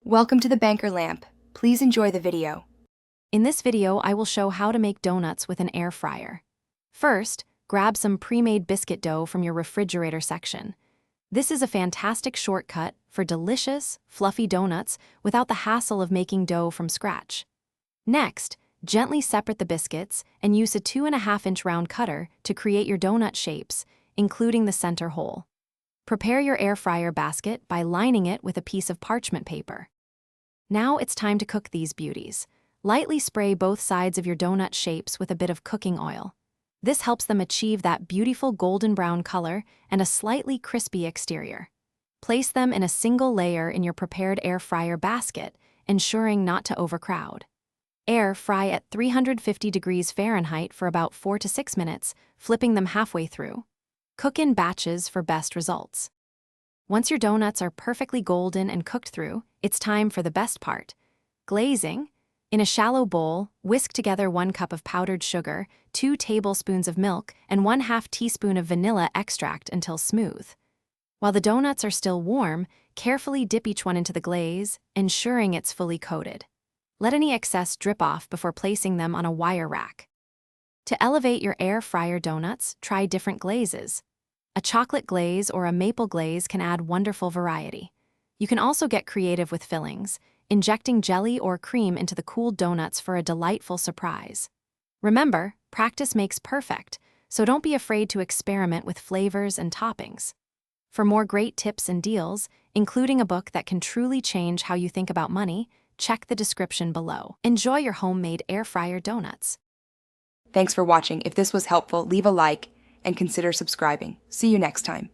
Welcome to the Banker Lamp. Please enjoy the video. In this video, I will show how to make donuts with an air fryer. First, grab some pre-made biscuit dough from your refrigerator section. This is a fantastic shortcut for delicious, fluffy donuts without the hassle of making dough from scratch. Next, gently separate the biscuits and use a 2.5-inch round cutter to create your donut shapes, including the center hole. Prepare your air fryer basket by lining it with a piece of parchment paper. Now it's time to cook these beauties. Lightly spray both sides of your donut shapes with a bit of cooking oil. This helps them achieve that beautiful golden brown color and a slightly crispy exterior. Place them in a single layer in your prepared air fryer basket, ensuring not to overcrowd. Air fry at 350 degrees Fahrenheit for about 4 to 6 minutes, flipping them halfway through. Cook in batches for best results. Once your donuts are perfectly golden and cooked through, it's time for the best part, glazing. In a shallow bowl, whisk together 1 cup of powdered sugar, 2 tablespoons of milk, and 1/2 teaspoon of vanilla extract until smooth. While the donuts are still warm, carefully dip each one into the glaze, ensuring it's fully coated. Let any excess drip off before placing them on a wire rack. To elevate your air fryer donuts, try different glazes. A chocolate glaze or a maple glaze can add wonderful variety. You can also get creative with fillings, injecting jelly or cream into the cooled donuts for a delightful surprise. Remember, practice makes perfect, so don't be afraid to experiment with flavors and toppings. For more great tips and deals, including a book that can truly change how you think about money, check the description below. Enjoy your homemade air fryer donuts. Thanks for watching. If this was helpful, leave a like and consider subscribing. See you next time.